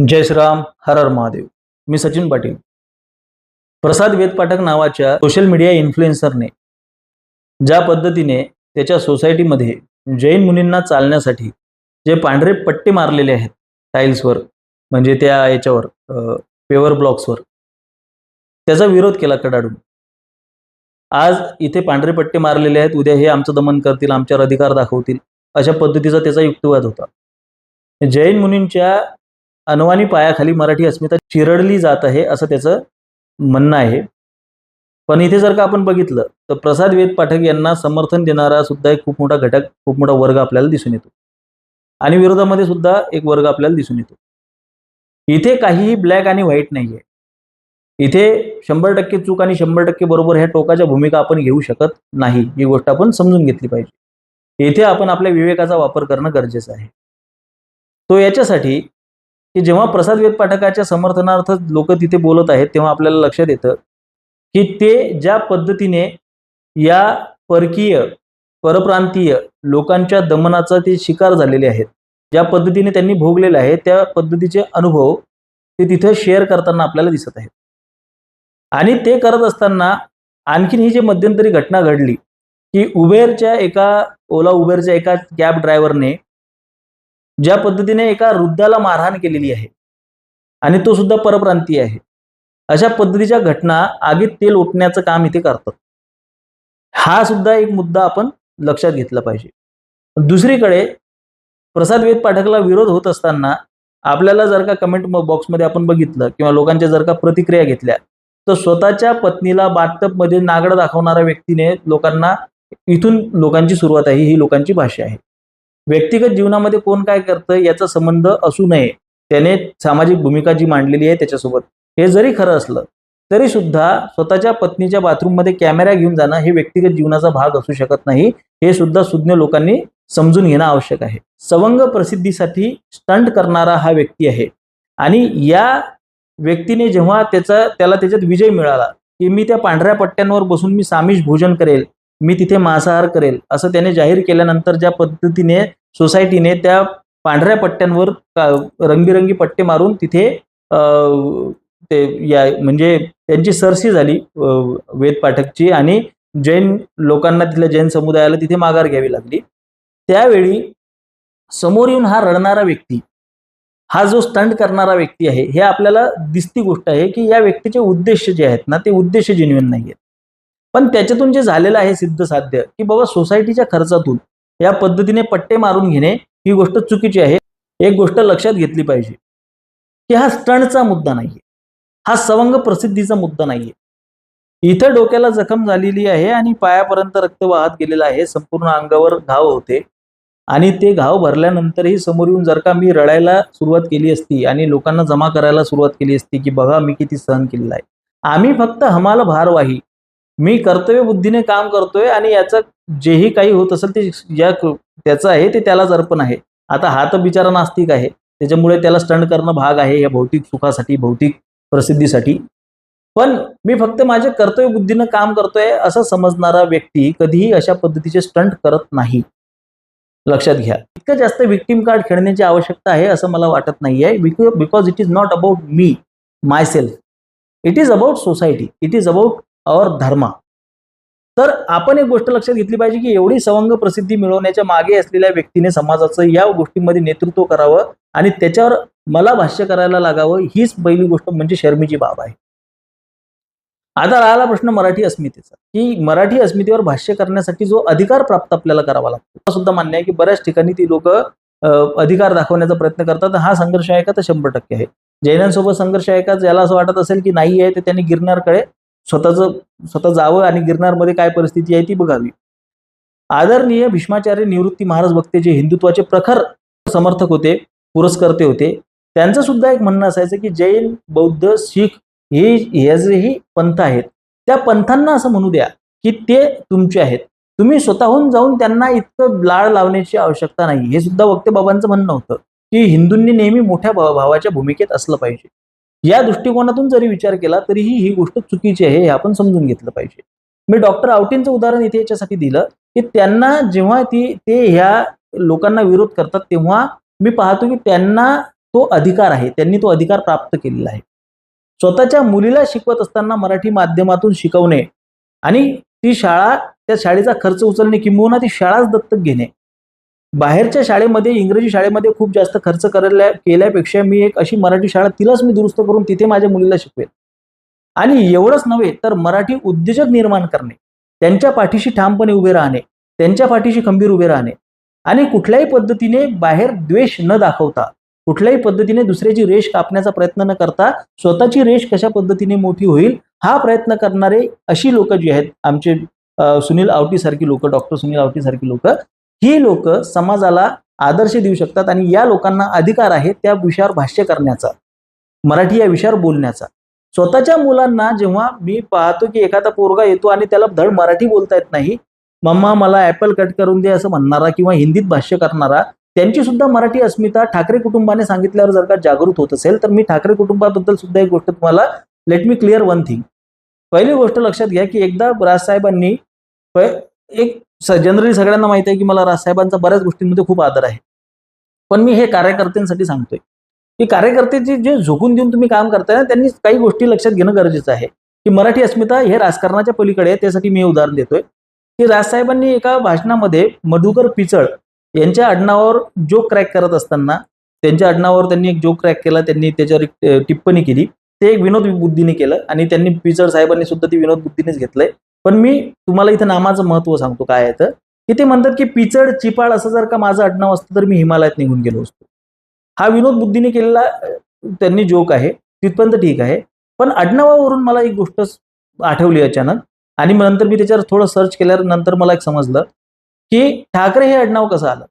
जय श्रीराम, हर हर महादेव. मी सचिन पाटील. प्रसाद वेदपाठक नावाच्या social media इन्फ्लुएन्सरने ज्या पद्धतीने त्याच्या सोसायटीमध्ये जैन मुनींना चालण्यासाठी जे पांढरे पट्टे मारलेले आहेत टाईल्सवर, म्हणजे त्या याच्यावर पेवर ब्लॉक्सवर, त्याचा विरोध केला कडाडून. आज इथे पांढरे पट्टे मारलेले आहेत, उद्या हे आमचं दमन करतील, आमच्यावर अधिकार दाखवतील, अशा पद्धतीचा त्याचा युक्तिवाद होता. जैन मुनींच्या अनवाणी पायाखाली मराठी अस्मिता चिरडली जात आहे असं त्याचं म्हणणं आहे. पण इथे जर का आपण बघितलं तर प्रसाद वेदपाठक यांना समर्थन देणारा सुद्धा एक खूप मोठा घटक, खूप मोठा वर्ग आपल्याला दिसून येतो आणि विरोधामध्ये सुद्धा एक वर्ग आपल्याला दिसून येतो. इथे काहीही ब्लॅक आणि व्हाईट नाहीये. इथे 100% चूक आणि 100% बरोबर ह्या टोकाच्या भूमिका आपण घेऊ शकत नाही. ही गोष्ट आपण समजून घेतली पाहिजे. इथे आपण आपल्या विवेकाचा वापर करणं गरजेचं आहे. तो याच्यासाठी की जेव्हा प्रसाद वेदपाठकाच्या समर्थनार्थ लोक तिथे बोलत आहेत तेव्हा आपल्याला लक्षात येतं की ते ज्या पद्धतीने या परकीय परप्रांतीय लोकांच्या दमनाचा ते शिकार झालेले आहेत, ज्या पद्धतीने त्यांनी भोगलेले आहे त्या पद्धतीचे अनुभव ते तिथे शेअर करताना आपल्याला दिसत आहेत. आणि ते करत असताना आणखीन ही जी मध्यंतरी घटना घडली की ओला उबेरच्या एका कॅब ड्रायव्हरने ज्या पद्धतीने एका वृद्धाला मारहाण केलेली आहे आणि तो सुद्धा परप्रांतीय आहे, अशा पद्धतीच्या घटना आगीत तेल ओतण्याचं काम इथे करतात. हा सुद्धा एक मुद्दा आपण लक्षात घेतला पाहिजे. दुसरीकडे प्रसाद वेदपाठकला विरोध होत असताना आपल्याला जर का कमेंट बॉक्समध्ये आपण बघितलं किंवा लोकांच्या जर का प्रतिक्रिया घेतल्या तर स्वतःच्या पत्नीला बाथटबमध्ये नागडं दाखवणाऱ्या व्यक्तीने इथून लोकांची सुरुवात आहे, ही लोकांची भाषा आहे. व्यक्तिगत जीवनामध्ये कोण काय करतं याचा संबंध असू नये, त्याने सामाजिक भूमिका जी मांडलेली आहे त्याच्यासोबत, हे जरी खरं असलं तरी सुद्धा स्वतःच्या पत्नीच्या बाथरूममध्ये कॅमेरा घेऊन जाणं हे व्यक्तिगत जीवनाचा भाग असू शकत नाही. हे सुद्धा सुज्ञ लोकांनी समजून घेणं आवश्यक आहे. सवंग प्रसिद्धीसाठी स्टंट करणारा हा व्यक्ती आहे आणि या व्यक्तीने जेव्हा त्याला त्याच्यात विजय मिळाला की मी त्या पांढऱ्या पट्ट्यांवर बसून मी सामिष भोजन करेल, मी तिथे मांसाहार करेल, असं त्याने जाहीर केल्यानंतर ज्या पद्धतीने सोसायटीने त्या पांढऱ्या पट्ट्यांवर रंगबिरंगी पट्टे मारून तिथे म्हणजे त्यांची सरशी झाली वेदपाठकची आणि जैन लोकांना, तिथल्या जैन समुदायाला तिथे माघार घ्यावी लागली. त्यावेळी समोर येऊन हा रडणारा व्यक्ती, हा जो स्टंट करणारा व्यक्ती आहे, हे आपल्याला दिसती गोष्ट आहे की या व्यक्तीचे उद्देश जे आहेत ना, ते उद्देश जेन्युइन नाही आहेत. पण त्याच्यातून जे झालेलं आहे सिद्ध साध्य की बाबा सोसायटीच्या खर्चातून या पद्धतीने पट्टे मारून घेणे ही गोष्ट चुकीची आहे. एक गोष्ट लक्षात घेतली पाहिजे की हा स्टंटचा मुद्दा नाहीये, हा सवंग प्रसिद्धीचा मुद्दा नाहीये. इथं डोक्याला जखम झालेली आहे आणि पायापर्यंत रक्त वाहत गेलेलं आहे, संपूर्ण अंगावर घाव होते आणि ते घाव भरल्यानंतरही समोर येऊन जर का मी रडायला सुरुवात केली असती आणि लोकांना जमा करायला सुरुवात केली असती की बघा मी किती सहन केलेलं आहे, आम्ही फक्त हमाल भारवाही, मी कर्तव्य बुद्धीने काम करतोय आणि याचं जेही काही होत असेल ते त्याचं आहे, ते त्यालाच अर्पण आहे. आता हा तर बिचारा नास्तिक आहे, त्याच्यामुळे त्याला स्टंट करणं भाग आहे या भौतिक सुखासाठी, भौतिक प्रसिद्धीसाठी. पण मी फक्त माझ्या कर्तव्य बुद्धीनं काम करतोय असं समजणारा व्यक्ती कधीही अशा पद्धतीचे स्टंट करत नाही. लक्षात घ्या. इतकं जास्त विक्टिम कार्ड खेळण्याची आवश्यकता आहे असं मला वाटत नाहीये. Because it is not about me myself, it is about society, it is about our dharma. तर आपण एक गोष्ट लक्षात घेतली पाहिजे की एवढी सवंग प्रसिद्धी मिळवण्याच्या मागे असलेल्या व्यक्तीने समाजाचं या गोष्टींमध्ये नेतृत्व करावं आणि त्याच्यावर मला भाष्य करायला लागावं, हीच पहिली गोष्ट म्हणजे शर्मीची बाब आहे. आता राहिला प्रश्न मराठी अस्मितेचा, की मराठी अस्मितेवर भाष्य करण्यासाठी जो अधिकार प्राप्त आपल्याला करावा लागतो, सुद्धा मान्य आहे की बऱ्याच ठिकाणी ती लोक अधिकार दाखवण्याचा प्रयत्न करतात. हा संघर्ष आहे का? तर 100% आहे. जैनांसोबत संघर्ष आहे का? ज्याला असं वाटत असेल की नाही आहे, तर त्यांनी गिरनारकडे स्वतः जावं आणि गिरनारमध्ये काय परिस्थिती आहे ती बघावी. आदरणीय भीष्माचार्य निवृत्ती महाराज वक्ते, जे हिंदुत्वाचे प्रखर समर्थक होते, पुरस्कर्ते होते, त्यांचं सुद्धा एक म्हणणं असायचं की जैन, बौद्ध, शीख हे जेही पंथ आहेत त्या पंथांना असं म्हणू द्या की ते तुमचे आहेत, तुम्ही स्वतःहून जाऊन त्यांना इतकं लाळ लावण्याची आवश्यकता नाही. हे सुद्धा वक्ते बाबांचं म्हणणं होतं की हिंदूंनी नेहमी मोठ्या भावाच्या भूमिकेत असलं पाहिजे. या दृष्टिकोनातून जरी विचार केला तरीही ही गोष्ट चुकीची आहे, हे आपण समजून घेतलं पाहिजे. मी डॉक्टर आवटींचं उदाहरण इथे याच्यासाठी दिलं की त्यांना जेव्हा ते ह्या लोकांना विरोध करतात तेव्हा मी पाहतो की त्यांना तो अधिकार आहे, त्यांनी तो अधिकार प्राप्त केलेला आहे. स्वतःच्या मुलीला शिकवत असताना मराठी माध्यमातून शिकवणे आणि ती शाळा, त्या शाळेचा खर्च उचलणे किंबहुना ती शाळाच दत्तक घेणे, बाहेरच्या शाळेमध्ये इंग्रजी शाळेमध्ये खूप जास्त खर्च केल्यापेक्षा मी एक अशी मराठी शाळा तिलाच मी दुरुस्त करून तिथे माझ्या मुलीला शिकवेन. आणि एवढंच नव्हे तर मराठी उद्योजक निर्माण करणे, त्यांच्या पाठीशी ठामपणे उभे राहणे, त्यांच्या पाठीशी खंबीर उभे राहणे आणि कुठल्याही पद्धतीने बाहेर द्वेष न दाखवता, कुठल्याही पद्धतीने दुसऱ्याची रेष कापण्याचा प्रयत्न न करता स्वतःची रेष कशा पद्धतीने मोठी होईल हा प्रयत्न करणारे अशी लोक जी आहेत आमचे सुनील आवटी सारखी लोक, डॉक्टर सुनील आवटी सारखी लोक, ही लोक समाजाला आदर्श देऊ शकतात आणि या लोकांना अधिकार आहे त्या विषयावर भाष्य करण्याचा, मराठी या विषयावर बोलण्याचा. स्वतःच्या मुलांना जेव्हा मी पाहतो की एखादा पोरगा येतो आणि त्याला धड मराठी बोलता येत नाही, मम्मा मला ॲपल कट करून दे असं म्हणणारा किंवा हिंदीत भाष्य करणारा, त्यांची सुद्धा मराठी अस्मिता ठाकरे कुटुंबाने सांगितल्यावर जर का जागृत होत असेल तर मी ठाकरे कुटुंबाबद्दल सुद्धा एक गोष्ट तुम्हाला, let me clear one thing. पहिली गोष्ट लक्षात घ्या की एकदा राजसाहेबांनी, एक जनरली सगळ्यांना माहिती आहे की मला राजसाहेबांचा बऱ्याच गोष्टींमध्ये खूप आदर आहे, पण मी हे कार्यकर्त्यांसाठी सांगतोय की कार्यकर्त्याचे जे झोकून देऊन तुम्ही काम करताय ना, त्यांनी काही गोष्टी लक्षात घेणं गरजेचं आहे की मराठी अस्मिता हे राजकारणाच्या पलीकडे आहे. त्यासाठी मी हे उदाहरण देतोय की राजसाहेबांनी एका भाषणामध्ये मधुकर पिचळ यांच्या आडनावावर जोक क्रॅक करत असताना, त्यांच्या आडनावावर त्यांनी एक जोक क्रॅक केला, त्यांनी त्याच्यावर एक टिप्पणी केली, ते एक विनोद बुद्धीने केलं आणि त्यांनी पिचळ साहेबांनी सुद्धा ती विनोद बुद्धीनेच घेतलंय. पण मी तुम्हाला इथं नामाचं महत्त्व सांगतो काय आहे तर, की ते म्हणतात की पिचड चिपाळ असं जर का माझं आडनाव असतं तर मी हिमालयात निघून गेलो असतो. हा विनोद बुद्धीने केलेला त्यांनी जोक आहे, तिथपर्यंत ठीक आहे. पण आडनावावरून मला एक गोष्ट आठवली अचानक आणि नंतर मी त्याच्यावर थोडं सर्च केल्यावर नंतर मला एक समजलं की ठाकरे हे आडनाव कसं आलं.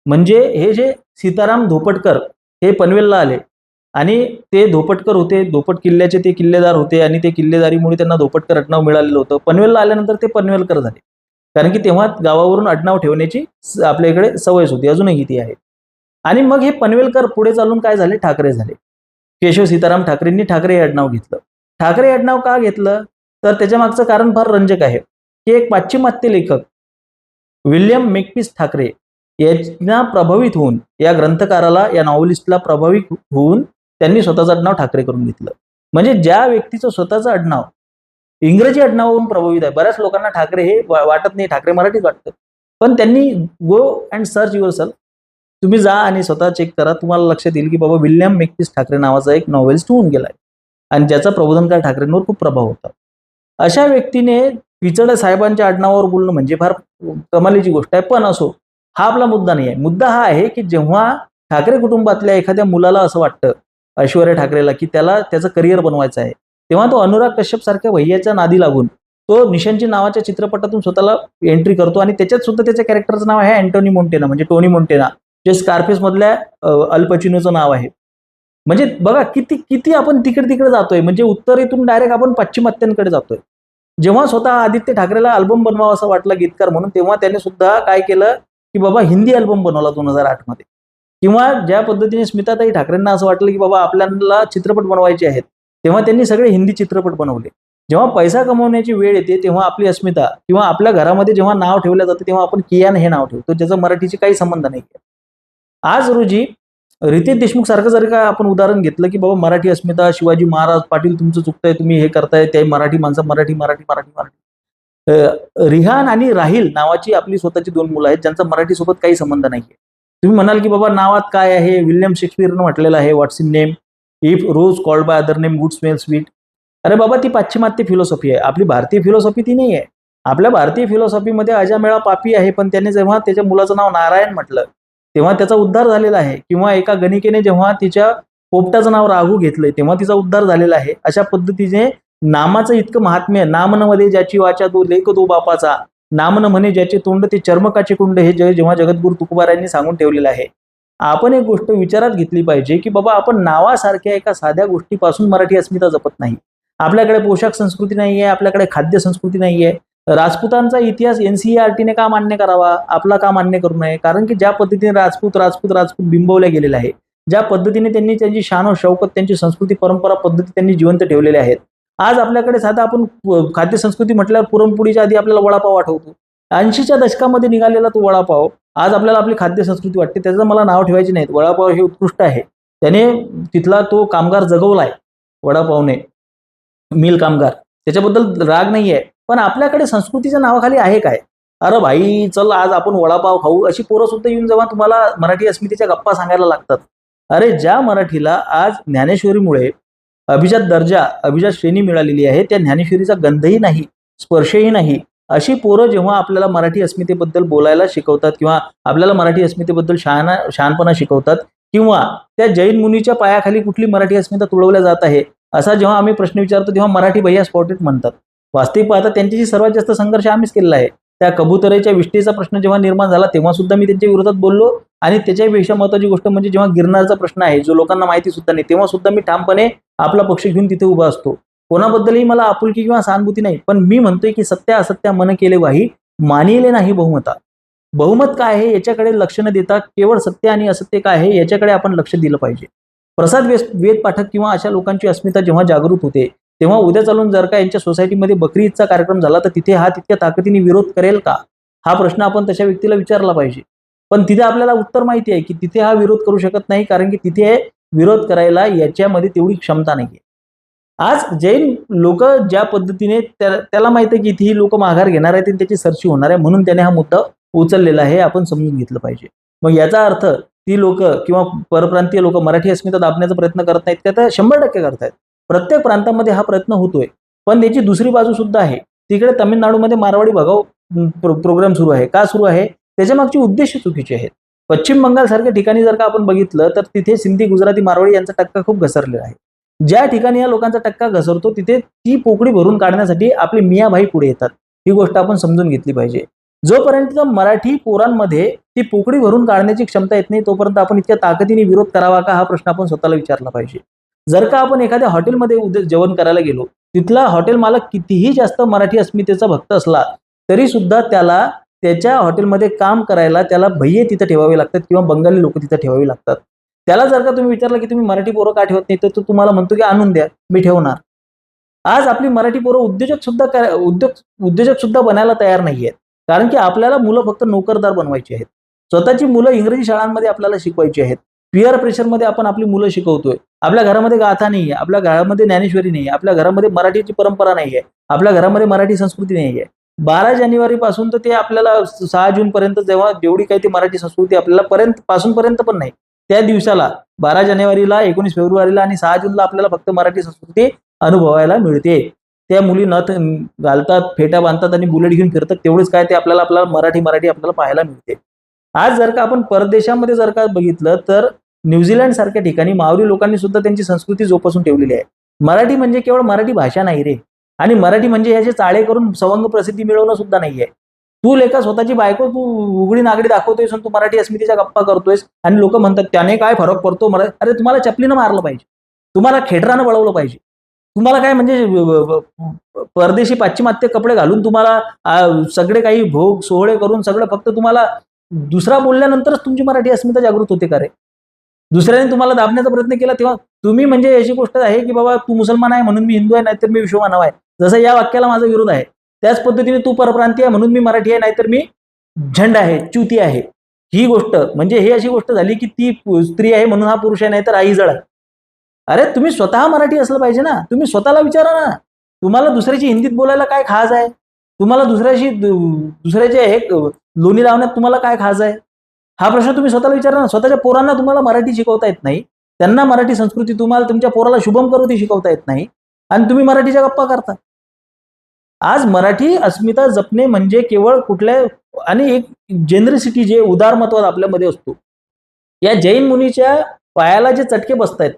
म्हणजे हे जे सीताराम धोपटकर हे पनवेलला आले आणि ते धोपटकर होते, धोपट किल्ल्याचे ते किल्लेदार होते आणि ते किल्लेदारीमुळे त्यांना धोपटकर आडनाव मिळालेलं होतं. पनवेलला आल्यानंतर ते पनवेलकर झाले, कारण की तेव्हा गावावरून आडनाव ठेवण्याची आपल्या इकडे सवयच होती, अजूनही ती आहे. आणि मग हे पनवेलकर पुढे चालून काय झाले, ठाकरे झाले. केशव सीताराम ठाकरेंनी ठाकरे हे आडनाव घेतलं. ठाकरे हे आडनाव का घेतलं तर त्याच्या मागचं कारण फार रंजक आहे की एक पाश्चिमात्य लेखक विल्यम मेकपीस ठाकरे यांना प्रभावित होऊन, या ग्रंथकाराला, या नॉव्हलिस्टला प्रभावित होऊन त्यांनी स्वतःचं आडनाव ठाकरे करून घेतलं. म्हणजे ज्या व्यक्तीचं स्वतःचं आडनाव इंग्रजी आडनावावरून प्रभावित आहे, बऱ्याच लोकांना ठाकरे हे वाटत नाही, ठाकरे मराठीत वाटतं, पण त्यांनी go and search your self, तुम्ही जा आणि स्वतः चेक करा, तुम्हाला लक्षात येईल की बाबा विल्यम मेकपीस ठाकरे नावाचा एक नॉव्हेलिस्ट होऊन गेलाय आणि ज्याचा प्रबोधनकार ठाकरेंवर खूप प्रभाव होता. अशा व्यक्तीने पिचड साहेबांच्या आडनावावर बोलणं म्हणजे फार कमालीची गोष्ट आहे. पण असो, हा आपला मुद्दा नाही आहे. मुद्दा हा आहे की जेव्हा ठाकरे कुटुंबातल्या एखाद्या मुलाला असं वाटतं, ऐश्वर्या ठाकरेला, की त्याला त्याचं करिअर बनवायचं आहे, तेव्हा तो अनुराग कश्यप सारख्या भैयाच्या नादी लागून तो निशांची नावाच्या चित्रपटातून स्वतःला एंट्री करतो आणि त्याच्यात सुद्धा त्याच्या कॅरेक्टरचं नाव आहे अँटोनी मोंटेना, म्हणजे टोनी मोंटेना, जे स्कारफेस मधल्या अल पचिनोचं नाव आहे. म्हणजे बघा किती किती आपण तिकडे जातोय, म्हणजे उत्तरेतून डायरेक्ट आपण पाश्चिमात्यांकडे जातोय. जेव्हा स्वतः आदित्य ठाकरेला अल्बम बनवावा असं वाटलं गीतकार म्हणून, तेव्हा त्याने सुद्धा काय केलं की बाबा हिंदी अल्बम बनवला 2008 मध्ये. किंवा ज्या पद्धतीने स्मिताताई ठाकरेंना असं वाटलं की बाबा आपल्याला चित्रपट बनवायचे आहेत, तेव्हा त्यांनी सगळे हिंदी चित्रपट बनवले. जेव्हा पैसा कमवण्याची वेळ येते तेव्हा आपली अस्मिता किंवा आपल्या घरामध्ये जेव्हा नाव ठेवलं जातं तेव्हा आपण कियान हे नाव ठेवतो, ज्याचा मराठीशी काही संबंध नाही. आज रोजी रितेश देशमुख सारखं जर का आपण उदाहरण घेतलं की बाबा मराठी अस्मिता, शिवाजी महाराज, पाटील तुमचं चुकतंय, तुम्ही हे करताय, ते मराठी माणसं, मराठी मराठी मराठी मराठी. रिहान आणि राहिल नावाची आपली स्वतःची 2 मुलं आहेत ज्यांचा मराठी सोबत काही संबंध नाहीये. तुम्ही म्हणाल की बाबा नावात काय आहे, विल्यम शेक्सपियरनं म्हटलेलं आहे, what's in name, if rose called by other name would smell sweet. अरे बाबा ती पाश्चिमात्य फिलॉसॉफी आहे, आपली भारतीय फिलॉसॉफी ती नाही आहे. आपल्या भारतीय फिलॉसॉफीमध्ये अजामेळा पापी आहे, पण त्याने जेव्हा त्याच्या मुलाचं नाव नारायण म्हटलं तेव्हा त्याचा उद्धार झालेला आहे. किंवा एका गणिकेने जेव्हा तिच्या पोपटाचं नाव राघू घेतलंय तेव्हा तिचा उद्धार झालेला आहे. अशा पद्धतीने नामाचं इतकं महात्म्य, नामन मध्ये ज्याची वाचा दो लेख दो बापाचा, नामन म्हणे ज्याचे तोंड ते चर्मकाचे कुंड, हे जेव्हा जगद्गुरु तुकोबारायांनी सांगून ठेवलेलं आहे. आपण एक गोष्ट विचारात घेतली पाहिजे की बाबा आपण नावासारख्या एका साध्या गोष्टीपासून मराठी अस्मिता जपत नाही. आपल्याकडे पोशाख संस्कृती नाहीये, आपल्याकडे खाद्य संस्कृती नाहीये. राजपुतांचा इतिहास NCERTने का मान्य करावा, आपला का मान्य करू नये? कारण की ज्या पद्धतीने राजपूत राजपूत राजपूत बिंबवल्या गेलेले आहे, ज्या पद्धतीने त्यांनी त्यांची शान व शौकत, त्यांची संस्कृती परंपरा पद्धती त्यांनी जिवंत ठेवलेल्या आहेत. आज आपल्याकडे साधा आपण खाद्य संस्कृती म्हटल्यावर पुरणपोळीच्या आधी आपल्याला वडापाव आठवतो. 80च्या दशकामध्ये निघालेला तो वडापाव आज आपल्याला आपली खाद्य संस्कृती वाटते. त्याचं मला नाव ठेवायचे नाहीत, वडापाव हे उत्कृष्ट आहे, त्याने तिथला तो कामगार जगवलाय, वडापावने, मिल कामगार, त्याच्याबद्दल राग नाहीये. पण आपल्याकडे संस्कृतीच्या नावाखाली आहे काय? अरे भाई चल आज आपण वडापाव खाऊ, अशी पोरं सुद्धा येऊन जेव्हा तुम्हाला मराठी अस्मितेच्या गप्पा सांगायला लागतात. अरे ज्या मराठीला आज ज्ञानेश्वरीमुळे अभिजात दर्जा, अभिजात श्रेणी मिळालेली आहे, त्या ज्ञानेश्वरीचा गंधही नाही, स्पर्शही नाही, अशी पोरं जेव्हा आपल्याला मराठी अस्मितेबद्दल बोलायला शिकवतात किंवा आपल्याला मराठी अस्मितेबद्दल शहाणपणा शिकवतात किंवा त्या जैन मुनीच्या पायाखाली कुठली मराठी अस्मिता तुडवल्या जात आहे, असा जेव्हा आम्ही प्रश्न विचारतो तेव्हा मराठी भैया स्पॉटेड म्हणतात. वास्तविक पाहता त्यांच्याशी सर्वात जास्त संघर्ष आम्हीच केलेला आहे. त्या कबुतरेच्या विष्ठेचा प्रश्न जेव्हा निर्माण झाला तेव्हा सुद्धा मी त्यांच्या विरोधात बोललो. आणि त्याच्यापेक्षा महत्त्वाची गोष्ट म्हणजे जेव्हा गिरनारचा प्रश्न आहे, जो लोकांना माहिती सुद्धा नाही, तेव्हा सुद्धा मी ठामपणे आपला पक्ष घेऊन तिथे उभा असतो. कोणाबद्दलही मला आपुलकी किंवा सहानुभूती नाही, पण मी म्हणतोय की सत्य असत्य मन केले वाही, मानिले नाही बहुमता. बहुमत काय आहे याच्याकडे लक्ष न देता केवळ सत्य आणि असत्य काय आहे याच्याकडे आपण लक्ष दिलं पाहिजे. प्रसाद वेद पाठक किंवा अशा लोकांची अस्मिता जेव्हा जागृत होते, तेव्हा उद्या चालून जर का यांच्या सोसायटीमध्ये बकरी ईदचा कार्यक्रम झाला तर तिथे हा तितक्या ताकदीने विरोध करेल का? हा प्रश्न आपण तशा व्यक्तीला विचारला पाहिजे. पण तिथे आपल्याला उत्तर माहिती आहे की तिथे हा विरोध करू शकत नाही, कारण की तिथे विरोध करायला याच्यामध्ये तेवढी क्षमता नाहीये. आज जैन लोक ज्या पद्धतीने त्याला माहिती आहे की इथे ही लोक माघार घेणार आहेत आणि त्याची सरशी होणार आहे, म्हणून त्याने हा मुद्दा उचललेला आहे, आपण समजून घेतलं पाहिजे. मग याचा अर्थ ती लोक किंवा परप्रांतीय लोक मराठी अस्मिता दाबण्याचा प्रयत्न करत नाहीत का? तर 100% करतायत. प्रत्येक प्रांतामध्ये हा प्रयत्न होतोय. पण त्याची दुसरी बाजू सुद्धा आहे. तिकडे तामिळनाडूमध्ये मारवाडी भगाव प्रोग्राम सुरू आहे. का सुरू आहे? त्याच्या मागचे उद्देश चुकीचे आहेत. पश्चिम बंगाल सारख्या ठिकाणी जर का आपण बघितलं तर तिथे सिंधी, गुजराती, मारवाडी यांचा टक्का खूप घसरलेला आहे. ज्या ठिकाणी या लोकांचा टक्का घसरतो तिथे ती पोकळी भरून काढण्यासाठी आपले मियाभाई पुढे येतात. ही गोष्ट आपण समजून घेतली पाहिजे. जोपर्यंत मराठी पोरांमध्ये ती पोकळी भरून काढण्याची क्षमता येत नाही तोपर्यंत आपण इतक्या ताकदीने विरोध करावा का, हा प्रश्न आपण स्वतःला विचारला पाहिजे. जर का आपण एखाद्या हॉटेलमध्ये जेवण करायला गेलो, तिथला हॉटेल मालक कितीही जास्त मराठी अस्मितेचा भक्त असला तरी सुद्धा त्याला त्याच्या हॉटेलमध्ये काम करायला त्याला भय्ये तिथं ठेवावे लागतात किंवा बंगाली लोक तिथं ठेवावी लागतात. त्याला जर का तुम्ही विचारलं की तुम्ही मराठी पोरं का ठेवत नाही, तर तो तुम्हाला म्हणतो की आणून द्या, मी ठेवणार. आज आपली मराठी पोरं उद्योजक सुद्धा बनायला तयार नाहीयेत. कारण की आपल्याला मुलं फक्त नोकरदार बनवायची आहेत. स्वतःची मुलं इंग्रजी शाळांमध्ये आपल्याला शिकवायची आहेत. पीअर प्रेशरमध्ये आपण आपली मुलं शिकवतोय. आपल्या घरामध्ये गाथा नाहीये, आपल्या घरामध्ये ज्ञानेश्वरी नाहीये, आपल्या घरामध्ये मराठीची परंपरा नाहीये, आपल्या घरामध्ये मराठी संस्कृती नाहीये. 12 जानेवारी पासून तर ते आपल्याला 6 जून पर्यंत जेवढी काही ती मराठी संस्कृती आपल्याला पासूनपर्यंत पण नाही. त्या दिवसाला 12 जानेवारीला, 19 फेब्रुवारीला आणि 6 जूनला आपल्याला फक्त मराठी संस्कृती अनुभवायला मिळते. त्या मुली नथ घालतात, फेट्या बांधतात आणि बुलेट घेऊन फिरतात, तेवढेच काय ते आपल्याला मराठी आपल्याला पाहायला मिळते. आज जर का आपण परदेशामध्ये जर का बघितलं तर न्यूझीलंड सारख्या ठिकाणी मावरी लोकांनी सुद्धा त्यांची संस्कृती जोपासून ठेवलेली आहे. मराठी म्हणजे केवळ मराठी भाषा नाही रे, आणि मराठी म्हणजे याचे चाळे करून सवंग प्रसिद्धी मिळवणं सुद्धा नाहीये. तू लेखा स्वतःची बायको तू उघडी नागडी दाखवतोयस आणि तू मराठी अस्मितेच्या गप्पा करतोयस आणि लोक म्हणतात त्याने काय फरक पडतो. अरे तुम्हाला चपलीनं मारलं पाहिजे, तुम्हाला खेटरानं वळवलं पाहिजे, तुम्हाला काय म्हणजे परदेशी पाश्चिमात्य कपडे घालून तुम्हाला सगळे काही भोग सोहळे करून सगळं फक्त तुम्हाला दुसरा बोलल्यानंतरच तुमची मराठी अस्मिता जागृत होते का रे? दुसऱ्याने तुम्हाला दाबण्याचा प्रयत्न केला तेव्हा तुम्ही म्हणजे अशी गोष्ट आहे की बाबा तू मुसलमान आहे म्हणून मी हिंदू आहे, नाहीतर मी विश्वमानव आहे, जसं या वाक्याला माझा विरोध आहे. त्याच पद्धतीने तू परप्रांतीय आहे म्हणून मी मराठी आहे, नाहीतर मी झंड आहे, च्युती आहे. ही गोष्ट म्हणजे ही अशी गोष्ट झाली की ती स्त्री आहे म्हणून हा पुरुष आहे, नाहीतर आई जळ आहे. अरे तुम्ही स्वतः मराठी असलं पाहिजे ना. तुम्ही स्वतःला विचारा ना, तुम्हाला दुसऱ्याची हिंदीत बोलायला काय खास आहे? तुम्हाला दुसऱ्याचे हे लोणी लावण्यात तुम्हाला काय खास आहे? हा प्रश्न तुम्ही स्वतःला विचारा ना. स्वतःच्या पोरांना तुम्हाला मराठी शिकवता येत नाही, त्यांना मराठी संस्कृती तुम्हाला तुमच्या पोराला शुभम करोती शिकवता येत नाही आणि तुम्ही मराठीच्या गप्पा करता. आज मराठी अस्मिता जपणे म्हणजे केवळ कुठल्या आणि एक जेनरसिटी जे उदारमत्वाद आपल्यामध्ये असतो, या जैन मुनीच्या पायाला जे चटके बसतायत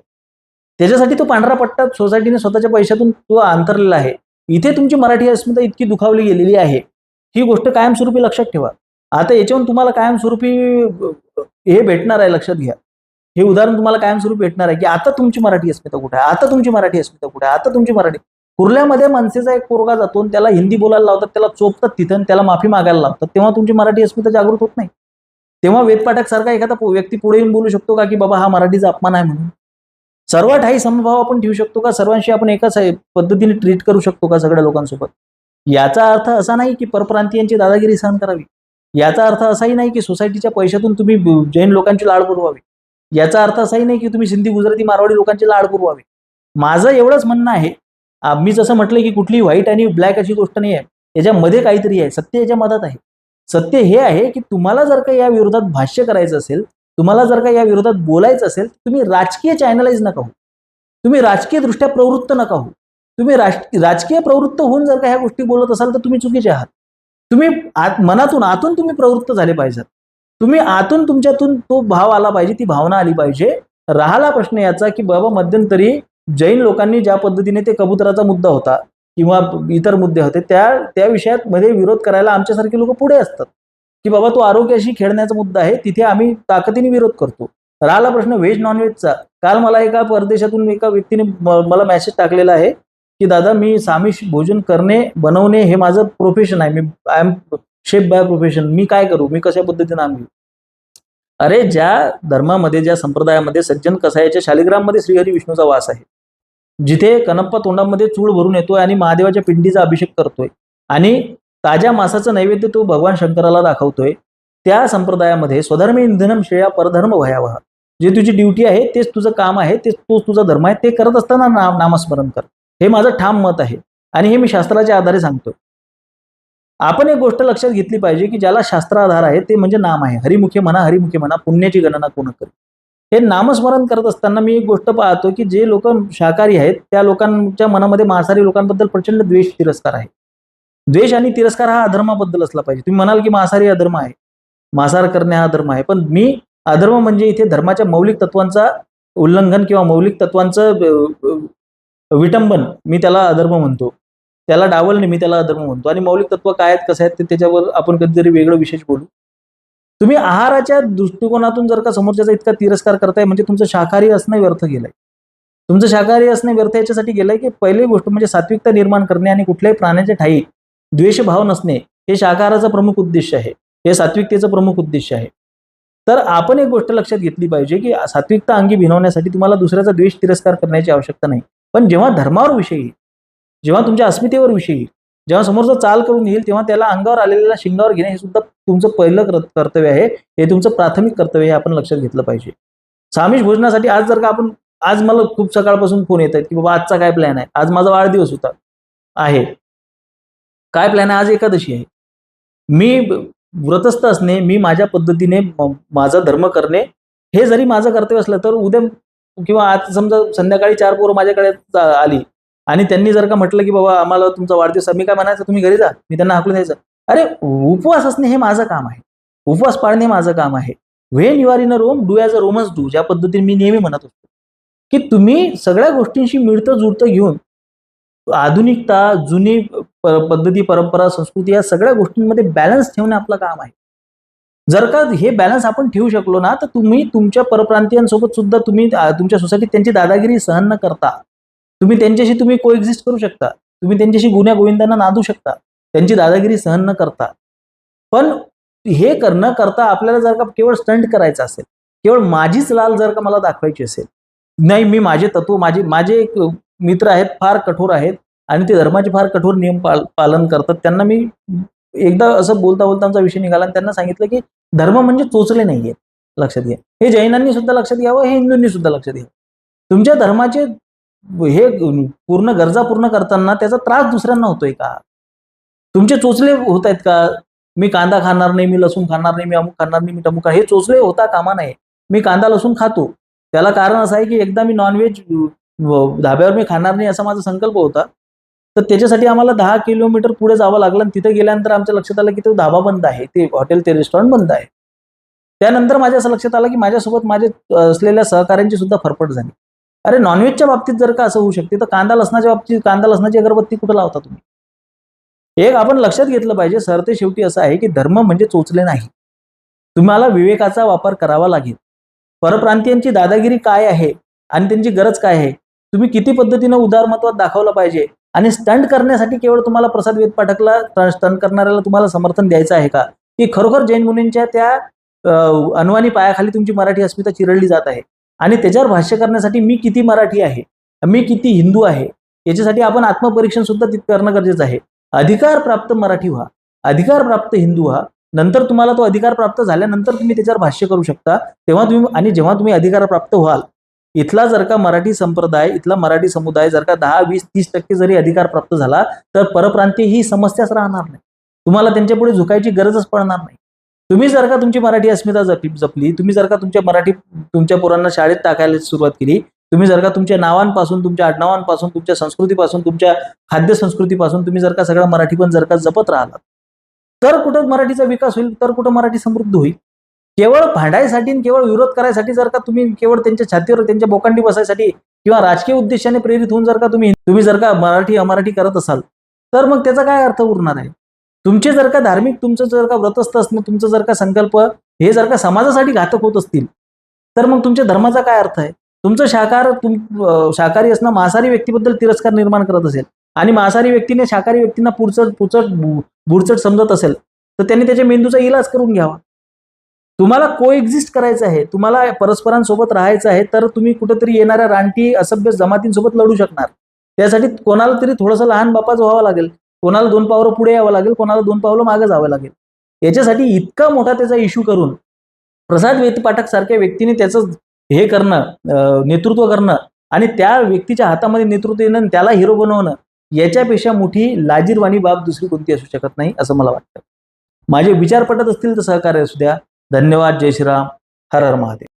त्याच्यासाठी तो पांढरा पट्टा सोसायटीने स्वतःच्या पैशातून तो अंतरलेला आहे. इथे तुमची मराठी अस्मिता इतकी दुखावली गेलेली आहे, ही गोष्ट कायमस्वरूपी लक्षात ठेवा. आता याच्यावरून तुम्हाला कायमस्वरूपी हे भेटणार आहे, लक्षात घ्या. हे उदाहरण तुम्हाला कायमस्वरूपी भेटणार आहे की आता तुमची मराठी अस्मिता कुठे आहे, आता तुमची मराठी अस्मिता कुठे आहे, आता तुमची मराठी. कुर्ल्यामध्ये माणसेचा एक पोरगा जातो त्याला हिंदी बोलायला लावतात, त्याला चोपतात तिथं, त्याला माफी मागायला लावतात, तेव्हा तुमची मराठी अस्मिता जागृत होत नाही. तेव्हा वेदपाठक सारखा एखादा व्यक्ती पुढे येऊन बोलू शकतो का की बाबा हा मराठीचा अपमान आहे म्हणून? सर्व ठाई समभाव आपण ठेवू शकतो का? सर्वांशी आपण एकाच पद्धतीने ट्रीट करू शकतो का सगळ्या लोकांसोबत? याचा अर्थ असा नाही की परप्रांतीयांची दादागिरी सहन करावी. याचा अर्थ असाही नाही की सोसायटीच्या पैशातून तुम्ही जैन लोकांची लाड पुरवावी. याचा अर्थ असाही नाही की तुम्ही सिंधी, गुजराती, मारवाडी लोकांचे लाड पुरवावे. माझं एवढंच म्हणणं आहे, मी जसं म्हटलं की कुठली व्हाईट आणि ब्लॅक अशी गोष्ट नाही आहे. याच्यामध्ये काहीतरी आहे, सत्य याच्या मधात आहे. सत्य हे आहे की तुम्हाला जर का या विरोधात भाष्य करायचं असेल, तुम्हाला जर का या विरोधात बोलायचं असेल, तुम्ही राजकीय चॅनलाइज नका हो. तुम्ही राजकीय दृष्ट्या प्रवृत्त नका हो. तुम्ही राजकीय प्रवृत्त होऊन जर का ह्या गोष्टी बोलत असाल तर तुम्ही चुकीचे आहात. तुम्ही मनातून आतून तुम्ही प्रवृत्त झाले पाहिजेत. तुम्ही आतून तुमच्यातून तो भाव आला पाहिजे, ती भावना आली पाहिजे. राहिला प्रश्न याचा की बाबा मध्यंतरी जैन लोकांनी ज्या पद्धतीने ते कबुतराचा मुद्दा होता किंवा इतर मुद्दे होते त्या विषयात मध्ये विरोध करायला आमच्यासारखे लोक पुढे असतात की बाबा तो आरोग्याशी खेळण्याचा मुद्दा आहे, तिथे आम्ही ताकदीने विरोध करतो. राहिला प्रश्न व्हेज नॉनव्हेजचा, काल मला एका परदेशातून एका व्यक्तीने मला मेसेज टाकलेला आहे की दादा मी सामिष भोजन बनवणे हे माझं प्रोफेशन आहे, मी I am chef by profession, मी काय करू, मी कशा पद्धतीने आणू. अरे ज्या धर्मामध्ये, ज्या संप्रदायामध्ये सज्जन कसायाच्या शालिग्राममध्ये श्रीहरी विष्णूचा वास आहे, जिथे कनप्पा तोंडामध्ये चूळ भरून येतोय आणि महादेवाच्या पिंडीचा अभिषेक करतोय आणि ताज्या मासाचं नैवेद्य तो भगवान शंकराला दाखवतोय, त्या संप्रदायामध्ये स्वधर्मी इंधनम श्रेया परधर्म भयावह, जे तुझी ड्युटी आहे तेच तुझं काम आहे, तोच तुझा धर्म आहे, ते करत असताना नामस्मरण कर. हे माझं ठाम मत आहे आणि हे मी शास्त्राच्या आधारे सांगतो. आपण एक गोष्ट लक्षात घेतली पाहिजे की ज्याला शास्त्र आधार आहे ते म्हणजे नाम आहे. हरिमुखे म्हणा, पुण्याची गणना कोण करेल. हे नामस्मरण करत असताना मी एक गोष्ट पाहतो की जे लोक शाकाहारी आहेत त्या लोकांच्या मनामध्ये मांसाहारी लोकांबद्दल प्रचंड द्वेष, तिरस्कार आहे. द्वेष आणि तिरस्कार हा अधर्माबद्दल असला पाहिजे. तुम्ही म्हणाल की मांसाहारी अधर्म आहे, मांसाहार करणे हा अधर्म आहे, पण मी अधर्म म्हणजे इथे धर्माच्या मौलिक तत्वांचा उल्लंघन किंवा मौलिक तत्वांचं विटंबन, मी त्याला अधर्म म्हणतो. त्याला डावलणे मी त्याला अधर्म म्हणतो. आणि मौलिक तत्व काय आहेत, कसं आहेत, ते त्याच्यावर आपण कधीतरी वेगळं विशेष बोलू. तुम्ही आहाराच्या दृष्टिकोनातून जर का समोरच्याचा इतका तिरस्कार करताय म्हणजे तुमचं शाकाहारी असणं व्यर्थ गेलंय. तुमचं शाकाहारी असणं व्यर्थ याच्यासाठी गेलंय की पहिली गोष्ट म्हणजे सात्विकता निर्माण करणे आणि कुठल्याही प्राण्याच्या ठायी द्वेषभाव नसणे हे शाकाहाराचा प्रमुख उद्देश आहे, हे सात्विकतेचं प्रमुख उद्देश आहे. तर आपण एक गोष्ट लक्षात घेतली पाहिजे की सात्विकता अंगी भिनवण्यासाठी तुम्हाला दुसऱ्याचा द्वेष, तिरस्कार करण्याची आवश्यकता नाही. पण जेव्हा धर्मावर विषय येईल, जेव्हा तुमच्या अस्मितेवर विषय येईल, जेव्हा समोरचा चाल करून येईल, तेव्हा त्याला अंगावर आलेल्या शिंगावर घेणे हे सुद्धा तुमचं पहिलं कर्तव्य आहे. हे तुमचं प्राथमिक कर्तव्य हे आपण लक्षात घेतलं पाहिजे. सामिष भोजनासाठी आज जर का आज मला खूप सकाळपासून फोन येत आहेत की बाबा आजचा काय प्लॅन आहे, आज माझा वाढदिवस आहे, काय प्लॅन आहे, आज एकादशी आहे. मी व्रतस्थ असणे, मी माझ्या पद्धतीने माझा धर्म करणे हे जरी माझं कर्तव्य असलं तर उद्या किंवा आज समजा संध्याकाळी 4 पोरं माझ्याकडे आली आणि त्यांनी जर का म्हटलं की बाबा आम्हाला तुमचा वाढदिवस, मी काय म्हणायचं, तुम्ही घरी जा, मी त्यांना हाकलून द्यायचं. अरे उपवास असणे हे माझं काम आहे, उपवास पाळणे माझं काम आहे. When you are in a Rome, do as a Romans do, ज्या पद्धतीने मी नेहमी म्हणत असतो की तुम्ही सगळ्या गोष्टींशी मिळतं जुळतं घेऊन आधुनिकता, जुनी पद्धती, परंपरा, संस्कृती या सगळ्या गोष्टींमध्ये बॅलन्स ठेवणे आपलं काम आहे. जर का हे बॅलन्स आपण ठेवू शकलो ना तर तुम्ही तुमच्या परप्रांतीयांसोबत सुद्धा तुम्ही तुमच्या सोसायटीत त्यांची दादागिरी सहन न करता तुम्ही त्यांच्याशी कोएक्झिस्ट करू शकता, तुम्ही त्यांच्याशी गुन्ह्या गोविंदांना नांदू शकता, त्यांची दादागिरी सहन न करता. पण हे करता आपल्याला जर का केवळ स्टंट करायचं असेल, केवळ माझीच लाल जर का मला दाखवायची असेल, नाही मी माझे तत्व, माझे मित्र आहेत फार कठोर आहेत आणि ते धर्माचे फार कठोर नियम पालन करतात, त्यांना मी एकदा असं बोलता बोलता आमचा विषय निघाला आणि त्यांना सांगितलं की धर्म म्हणजे चोचले नाहीये, लक्षात घ्या. हे जैनांनी सुद्धा लक्षात घ्यावं, हे हिंदूंनी सुद्धा लक्षात घ्यावं. तुमच्या धर्माचे हे पूर्ण गरजा पूर्ण करताना त्याचा त्रास दुसऱ्यांना होतोय का? तुमचे चोचले होत आहेत का? मी कांदा खाणार नाही, मी लसूण खाणार नाही, मी अमुक खाणार नाही, मी टमुक, हे चोचले होता कामा नये. मी कांदा लसूण खातो, त्याला कारण असं आहे की एकदा मी नॉनव्हेज धाब्यावर मी खाणार नाही असा माझा संकल्प होता, तर त्याच्यासाठी आम्हाला 10 किलोमीटर पुढे जावं लागलं आणि तिथे गेल्यानंतर आमच्या लक्षात आलं की तो धाबा बंद आहे, ते हॉटेल, ते रेस्टॉरंट बंद आहे. त्यानंतर माझ्या असं लक्षात आलं की माझ्यासोबत माझे असलेल्या सहकाऱ्यांची सुद्धा फरफट झाली. अरे नॉनव्हेजच्या बाबतीत जर का असं होऊ शकते तर कांदा लसणाच्या बाबतीत कांदा लसणाची अगरबत्ती कुठं लावता तुम्ही? एक आपण लक्षात घेतलं पाहिजे, सरते शेवटी असं आहे की धर्म म्हणजे चोचले नाही. तुम्हाला विवेकाचा वापर करावा लागेल. परप्रांतीयांची दादागिरी काय आहे आणि त्यांची गरज काय आहे, तुम्ही किती पद्धतीनं उदारमत्वात दाखवलं पाहिजे आणि स्टंट करण्यासाठी केवळ तुम्हाला प्रसाद वेद पाठकला, स्टंट करणाऱ्याला तुम्हाला समर्थन द्यायचं आहे का, की खरोखर जैन मुनींच्या त्या अनवाणी पायाखाली तुमची मराठी अस्मिता चिरडली जात आहे आणि त्याच्यावर भाष्य करण्यासाठी मी किती मराठी आहे, मी किती हिंदू आहे, याच्यासाठी आपण आत्मपरीक्षण सुद्धा करणं गरजेचं आहे. अधिकार प्राप्त मराठी व्हा, अधिकार प्राप्त हिंदू व्हा, नंतर तुम्हाला तो अधिकार प्राप्त झाल्यानंतर तुम्ही त्याच्यावर भाष्य करू शकता. जेव्हा तुम्ही अधिकार प्राप्त व्हाल, इथला जर का मराठी संप्रदाय, इथला मराठी समुदाय जर का 10, 20, 30% जरी अधिकार प्राप्त झाला, तर परप्रांतीय ही समस्याच राहणार नाही. तुम्हाला त्यांच्यापुढे झुकायची गरजच पडणार नाही. तुम्ही जर का तुमची मराठी अस्मिता जपली, तुम्ही जर का तुमच्या पोरांना शाळेत टाकायला सुरुवात केली, तुम्ही जर का तुमच्या नावांपासून, तुमच्या आडनावांपासून, तुमच्या संस्कृतीपासून, तुमच्या खाद्य संस्कृतीपासून तुम्ही जर का सगळं मराठी पण जर का जपत राहिलात, तर कुठं मराठीचा विकास होईल, तर कुठं मराठी समृद्ध होईल. केवळ भांडायसाठी आणि केवळ विरोध करायसाठी जर का तुम्ही केवळ त्यांच्या छातीवर त्यांच्या बोकांडी बसायसाठी किंवा राजकीय उद्देशाने प्रेरित होऊन जर का तुम्ही जर का मराठी अमराठी करत असाल, तर मग त्याचा काय अर्थ उरणार आहे? तुमचे जर का धार्मिक, तुमचं जर का व्रतस्थ असणं, तुमचं जर का संकल्प हे जर का समाजासाठी घातक होत असतील, तर मग तुमच्या धर्माचा काय अर्थ आहे? तुमचं शाकाहारी असणं मांसाहारी व्यक्तीबद्दल तिरस्कार निर्माण करत असेल आणि मांसाहारी व्यक्तीने शाकाहारी व्यक्तींना बुरचट समजत असेल, तर त्यांनी त्याच्या मेंदूचा इलाज करून घ्यावा. तुम्हाला कोएक्झिस्ट करायचं आहे, तुम्हाला परस्परांसोबत राहायचं आहे, तर तुम्ही कुठेतरी येणाऱ्या रानटी असभ्य जमातींसोबत लढू शकणार. त्यासाठी कोणाला तरी थोडंसं लहान बापाचं व्हावं लागेल, कोणाला 2 पावलं पुढे यावं लागेल, कोणाला 2 पावलं मागे जावं लागेल. याच्यासाठी इतका मोठा त्याचा इश्यू करून प्रसाद वेदपाठक सारख्या व्यक्तीने त्याचं हे करणं, नेतृत्व करणं आणि त्या व्यक्तीच्या हातामध्ये नेतृत्व येणं, त्याला हिरो बनवणं, याच्यापेक्षा मोठी लाजिरवाणी बाब दुसरी कोणती असू शकत नाही, असं मला वाटतं. माझे विचार पटत असतील तर सहकार्य असू द्या. धन्यवाद. जय श्रीराम. हर हर महादेव.